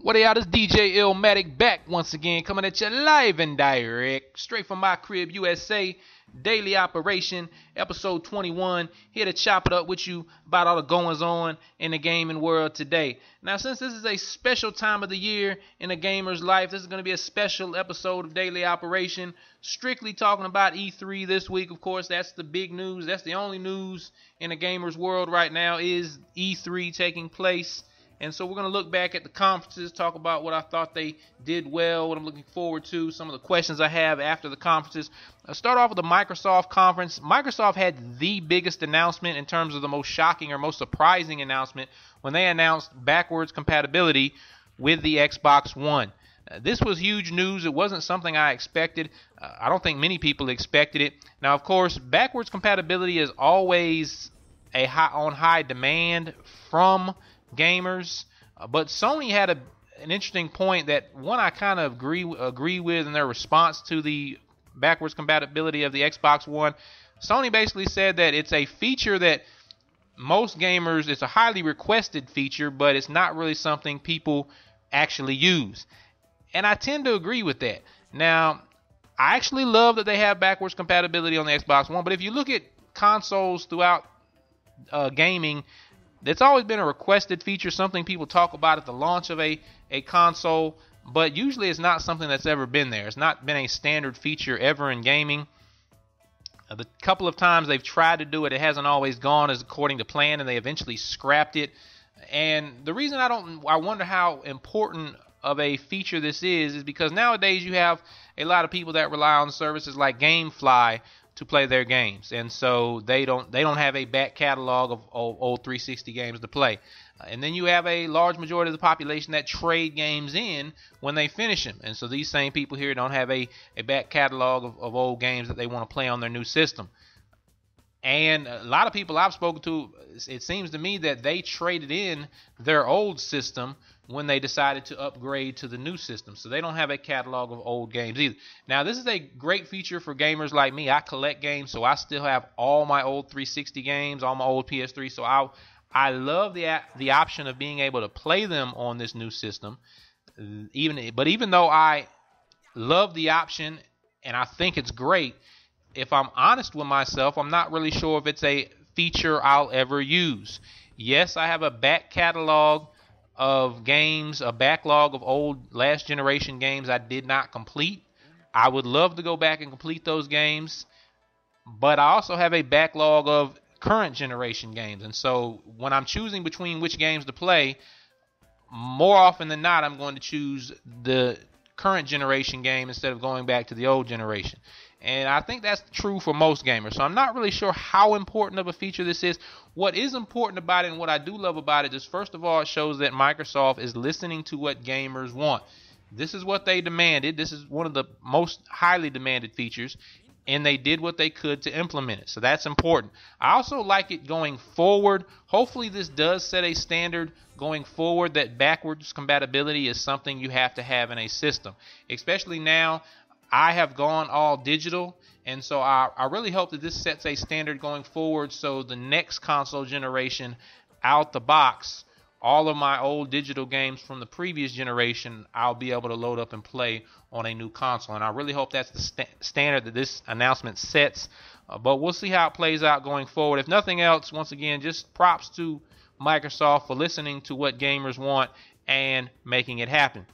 What are y'all? This DJ Illmatic back once again, coming at you live and direct, straight from my crib, USA, daily operation, episode 21, here to chop it up with you about all the goings on in the gaming world today. Now, since this is a special time of the year in a gamer's life, this is going to be a special episode of Daily Operation, strictly talking about E3 this week. Of course, that's the big news. That's the only news in the gamer's world right now is E3 taking place. And so we're going to look back at the conferences, talk about what I thought they did well, what I'm looking forward to, some of the questions I have after the conferences. I'll start off with the Microsoft conference. Microsoft had the biggest announcement in terms of the most shocking or most surprising announcement when they announced backwards compatibility with the Xbox One. This was huge news. It wasn't something I expected. I don't think many people expected it. Now, of course, backwards compatibility is always on high demand from gamers, but Sony had an interesting point that one I kind of agree with in their response to the backwards compatibility of the Xbox One. Sony basically said that it's a feature that most gamers, it's a highly requested feature, but it's not really something people actually use. And I tend to agree with that. Now, I actually love that they have backwards compatibility on the Xbox One, but if you look at consoles throughout gaming, it's always been a requested feature, something people talk about at the launch of a console, but usually it's not something that's ever been there. It's not been a standard feature ever in gaming. The couple of times they've tried to do it, it hasn't always gone as according to plan, and they eventually scrapped it. And the reason I wonder how important of a feature this is because nowadays you have a lot of people that rely on services like GameFly to play their games, and so they don't have a back catalog of old 360 games to play. And then you have a large majority of the population that trade games in when they finish them, and so these same people here don't have a back catalog of old games that they want to play on their new system. And a lot of people I've spoken to, it seems to me that they traded in their old system when they decided to upgrade to the new system. So they don't have a catalog of old games either. Now, this is a great feature for gamers like me. I collect games, so I still have all my old 360 games, all my old PS3. So I love the option of being able to play them on this new system. Even though I love the option and I think it's great, if I'm honest with myself, I'm not really sure if it's a feature I'll ever use. Yes, I have a back catalog of games, a backlog of old last generation games I did not complete. I would love to go back and complete those games, but I also have a backlog of current generation games. And so when I'm choosing between which games to play, more often than not, I'm going to choose the current generation game instead of going back to the old generation. And I think that's true for most gamers. So I'm not really sure how important of a feature this is. What is important about it and what I do love about it is, first of all, it shows that Microsoft is listening to what gamers want. This is what they demanded. This is one of the most highly demanded features, and they did what they could to implement it. So that's important. I also like it going forward. Hopefully this does set a standard going forward that backwards compatibility is something you have to have in a system. Especially now, I have gone all digital, and so I really hope that this sets a standard going forward so the next console generation out the box, all of my old digital games from the previous generation, I'll be able to load up and play on a new console. And I really hope that's the standard that this announcement sets. But we'll see how it plays out going forward. If nothing else, once again, just props to Microsoft for listening to what gamers want and making it happen.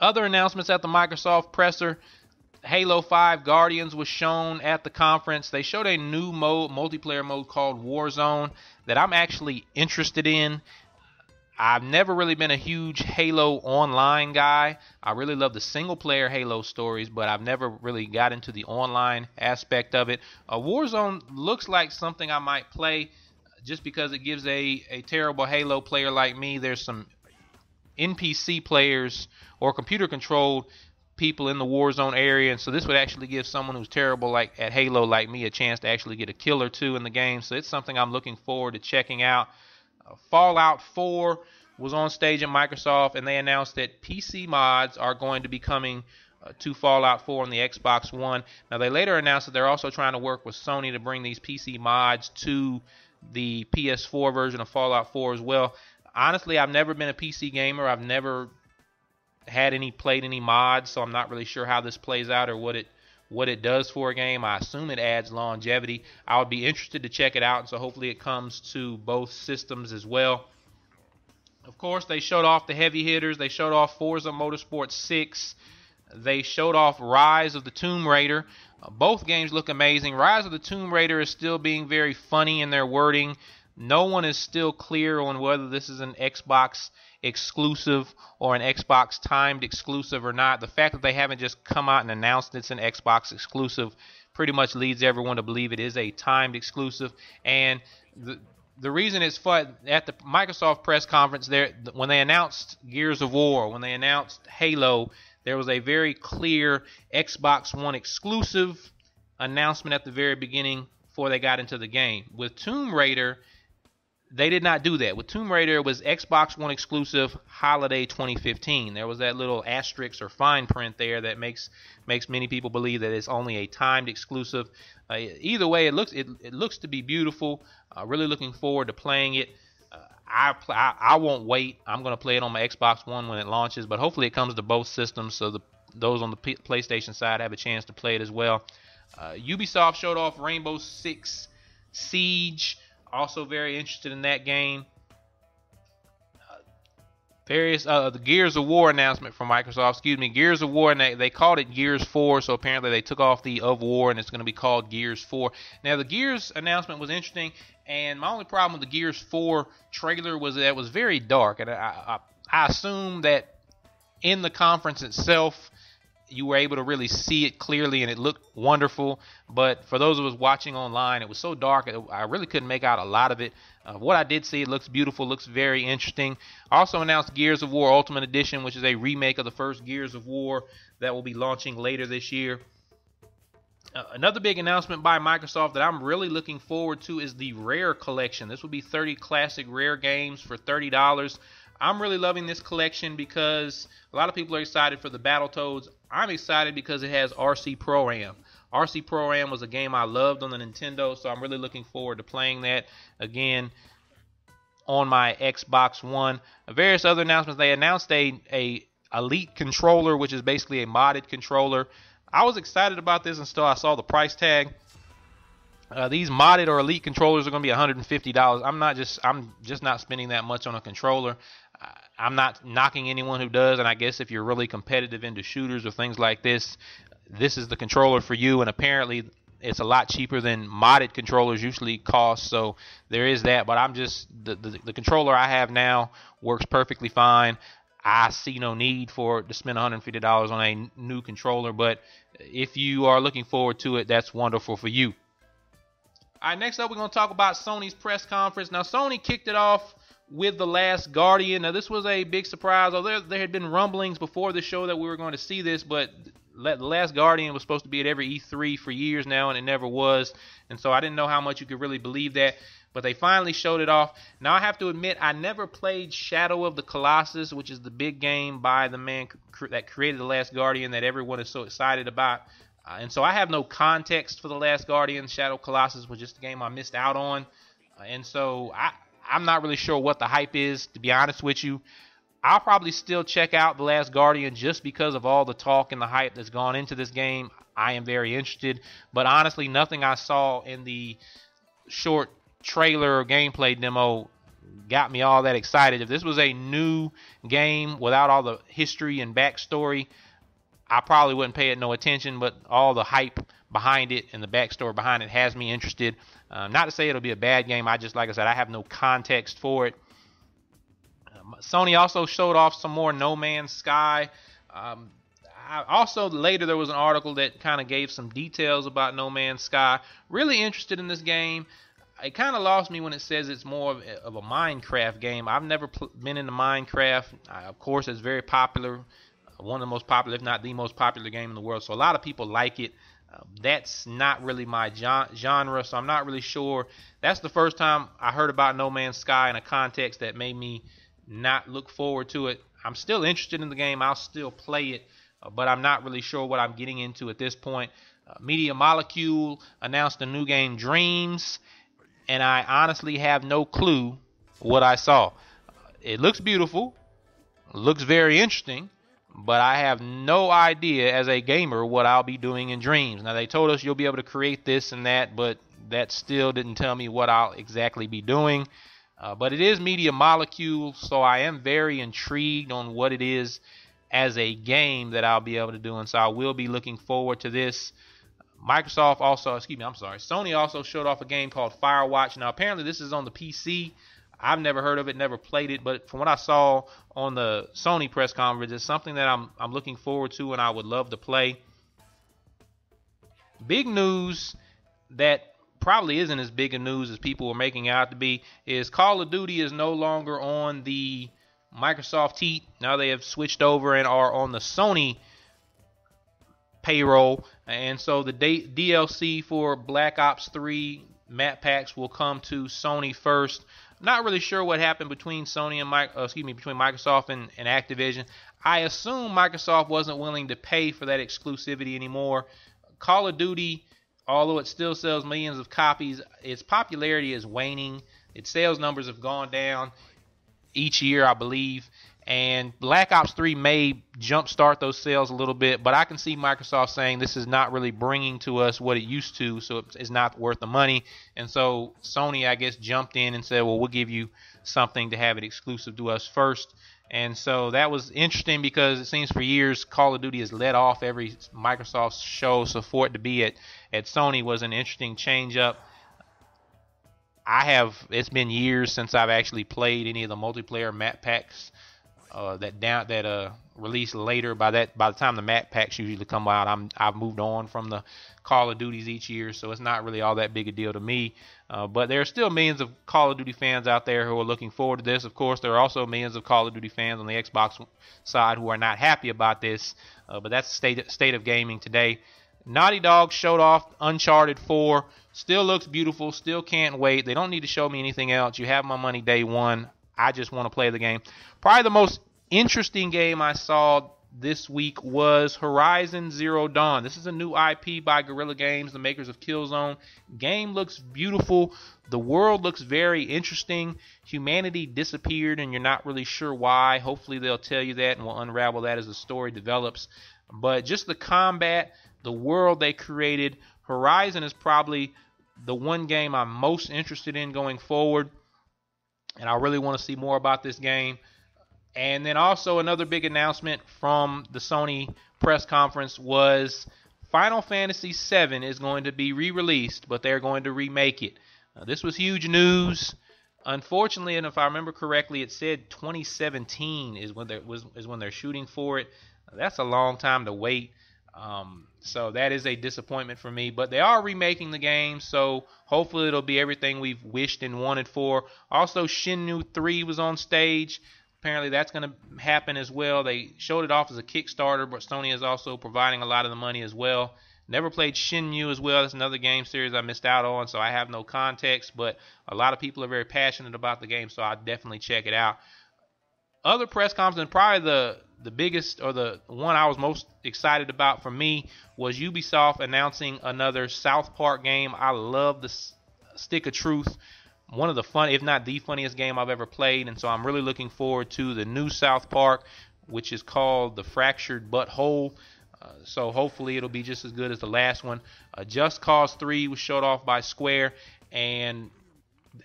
Other announcements at the Microsoft presser, Halo 5 Guardians was shown at the conference. They showed a new multiplayer mode called Warzone that I'm actually interested in. I've never really been a huge Halo Online guy. I really love the single-player Halo stories, but I've never really got into the online aspect of it. Warzone looks like something I might play just because it gives a terrible Halo player like me. There's some NPC players or computer-controlled people in the Warzone area, and so this would actually give someone who's terrible at Halo like me a chance to actually get a kill or two in the game. So it's something I'm looking forward to checking out. Fallout 4 was on stage at Microsoft, and they announced that PC mods are going to be coming to Fallout 4 on the Xbox One. Now, they later announced that they're also trying to work with Sony to bring these PC mods to the PS4 version of Fallout 4 as well. Honestly, I've never been a PC gamer. I've never played any mods, so I'm not really sure how this plays out or what it does for a game. I assume it adds longevity. I would be interested to check it out, so hopefully it comes to both systems as well. Of course, they showed off the heavy hitters. They showed off Forza Motorsport 6. They showed off Rise of the Tomb Raider. Both games look amazing. Rise of the Tomb Raider is still being very funny in their wording. No one is still clear on whether this is an Xbox exclusive or an Xbox timed exclusive or not. The fact that they haven't just come out and announced it's an Xbox exclusive pretty much leads everyone to believe it is a timed exclusive. And the reason it's fun, at the Microsoft press conference there, when they announced Gears of War, when they announced Halo, there was a very clear Xbox One exclusive announcement at the very beginning before they got into the game. With Tomb Raider, they did not do that. With Tomb Raider, it was Xbox One exclusive holiday 2015. There was that little asterisk or fine print there that makes many people believe that it's only a timed exclusive. Either way, it looks to be beautiful. Really looking forward to playing it. I won't wait. I'm going to play it on my Xbox One when it launches, but hopefully it comes to both systems so those on the PlayStation side have a chance to play it as well. Ubisoft showed off Rainbow Six Siege. Also very interested in that game. The Gears of War announcement from Microsoft. Gears of War, and they called it Gears 4, so apparently they took off the of War, and it's going to be called Gears 4. Now, the Gears announcement was interesting, and my only problem with the Gears 4 trailer was that it was very dark, and I assume that in the conference itself, you were able to really see it clearly and it looked wonderful, but for those of us watching online, it was so dark I really couldn't make out a lot of it. What I did see, it looks beautiful, looks very interesting. Also announced Gears of War Ultimate Edition, which is a remake of the first Gears of War that will be launching later this year. Another big announcement by Microsoft that I'm really looking forward to is the Rare Collection. This will be 30 classic Rare games for $30. I'm really loving this collection because a lot of people are excited for the Battletoads. I'm excited because it has RC Pro-Am. RC Pro-Am was a game I loved on the Nintendo, so I'm really looking forward to playing that again on my Xbox One. Various other announcements. They announced a Elite controller, which is basically a modded controller. I was excited about this until I saw the price tag. These modded or Elite controllers are going to be $150. I'm just not spending that much on a controller. I'm not knocking anyone who does, and I guess if you're really competitive into shooters or things like this, this is the controller for you. And apparently, it's a lot cheaper than modded controllers usually cost. So there is that. But I'm just the controller I have now works perfectly fine. I see no need to spend $150 on a new controller. But if you are looking forward to it, that's wonderful for you. All right, next up, we're going to talk about Sony's press conference. Now, Sony kicked it off with The Last Guardian. Now, this was a big surprise. There had been rumblings before the show that we were going to see this, but The Last Guardian was supposed to be at every E3 for years now, and it never was. And so I didn't know how much you could really believe that. But they finally showed it off. Now, I have to admit, I never played Shadow of the Colossus, which is the big game by the man that created The Last Guardian that everyone is so excited about. And so I have no context for The Last Guardian. Shadow Colossus was just a game I missed out on. And so I'm not really sure what the hype is, to be honest with you. I'll probably still check out The Last Guardian just because of all the talk and the hype that's gone into this game. I am very interested. But honestly, nothing I saw in the short trailer or gameplay demo got me all that excited. If this was a new game without all the history and backstory, I probably wouldn't pay it no attention, but all the hype behind it and the backstory behind it has me interested. Not to say it'll be a bad game. Like I said, I have no context for it. Sony also showed off some more No Man's Sky. Also, later there was an article that kind of gave some details about No Man's Sky. Really interested in this game. It kind of lost me when it says it's more of a Minecraft game. I've never been into Minecraft. Of course, it's very popular. One of the most popular, if not the most popular game in the world. So a lot of people like it. That's not really my genre, so I'm not really sure. That's the first time I heard about No Man's Sky in a context that made me not look forward to it. I'm still interested in the game. I'll still play it, but I'm not really sure what I'm getting into at this point. Media Molecule announced a new game, Dreams, and I honestly have no clue what I saw. It looks beautiful, looks very interesting, but I have no idea as a gamer what I'll be doing in Dreams. Now, they told us you'll be able to create this and that, but that still didn't tell me what I'll exactly be doing. But it is Media Molecule, so I am very intrigued on what it is as a game that I'll be able to do, and so I will be looking forward to this. Sony also showed off a game called Firewatch. Now, apparently this is on the PC. I've never heard of it, never played it, but from what I saw on the Sony press conference, it's something that I'm looking forward to and I would love to play. Big news that probably isn't as big a news as people are making it out to be is Call of Duty is no longer on the Microsoft heat. Now they have switched over and are on the Sony payroll, and so the DLC for Black Ops 3 map packs will come to Sony first. Not really sure what happened between between Microsoft and Activision. I assume Microsoft wasn't willing to pay for that exclusivity anymore. Call of Duty, although it still sells millions of copies, its popularity is waning. Its sales numbers have gone down each year, I believe. And Black Ops 3 may jumpstart those sales a little bit, but I can see Microsoft saying this is not really bringing to us what it used to, so it's not worth the money. And so Sony, I guess, jumped in and said, well, we'll give you something to have it exclusive to us first. And so that was interesting because it seems for years Call of Duty has led off every Microsoft show, so for it to be at Sony was an interesting change up. It's been years since I've actually played any of the multiplayer map packs that released later. By the time the map packs usually come out, I've moved on from the Call of Duties each year, so it's not really all that big a deal to me. But there are still millions of Call of Duty fans out there who are looking forward to this. Of course, there are also millions of Call of Duty fans on the Xbox side who are not happy about this. But that's the state of gaming today. Naughty Dog showed off Uncharted 4. Still looks beautiful. Still can't wait. They don't need to show me anything else. You have my money day one. I just want to play the game. Probably the most interesting game I saw this week was Horizon Zero Dawn. This is a new IP by Guerrilla Games, the makers of Killzone. Game looks beautiful. The world looks very interesting. Humanity disappeared and you're not really sure why. Hopefully they'll tell you that and we'll unravel that as the story develops. But just the combat, the world they created, Horizon is probably the one game I'm most interested in going forward. And I really want to see more about this game. And then also another big announcement from the Sony press conference was Final Fantasy VII is going to be re-released, but they're going to remake it. This was huge news. Unfortunately, and if I remember correctly, it said 2017 is when they're shooting for it. That's a long time to wait. So that is a disappointment for me. But they are remaking the game, so hopefully it'll be everything we've wished and wanted for. Also, Shenmue 3 was on stage. Apparently that's going to happen as well. They showed it off as a Kickstarter, but Sony is also providing a lot of the money as well. Never played Shenmue as well. That's another game series I missed out on, so I have no context. But a lot of people are very passionate about the game, so I'll definitely check it out. Other press conferences, and probably the biggest or the one I was most excited about for me was Ubisoft announcing another South Park game. I love the Stick of Truth. One of the fun, if not the funniest game I've ever played, and so I'm really looking forward to the new South Park, which is called The Fractured But Whole. So hopefully it'll be just as good as the last one. Just Cause 3 was showed off by Square, and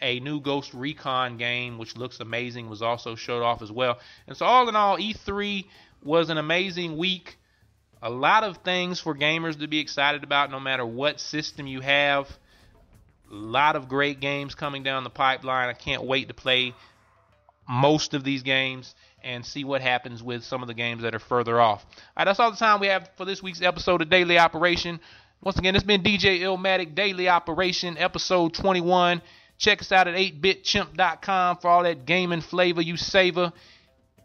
a new Ghost Recon game, which looks amazing, was also showed off as well. And so all in all, E3 was an amazing week. A lot of things for gamers to be excited about no matter what system you have. A lot of great games coming down the pipeline. I can't wait to play most of these games and see what happens with some of the games that are further off. All right, that's all the time we have for this week's episode of Daily Operation. Once again, it's been DJ Illmatic, Daily Operation, episode 21. Check us out at 8bitchimp.com for all that gaming flavor you savor.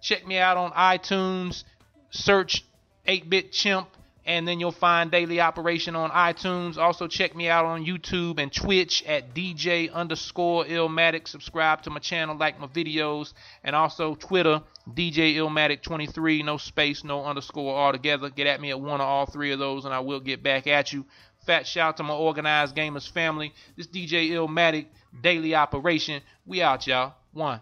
Check me out on iTunes. Search 8BitChimp, and then you'll find Daily Operation on iTunes. Also, check me out on YouTube and Twitch at DJ_Illmatic. Subscribe to my channel, like my videos. And also Twitter, DJ Illmatic23. No space, no underscore altogether. Get at me at one or all three of those, and I will get back at you. Fat shout out to my Organized Gamers family. This DJ Illmatic, Daily Operation. We out, y'all. One.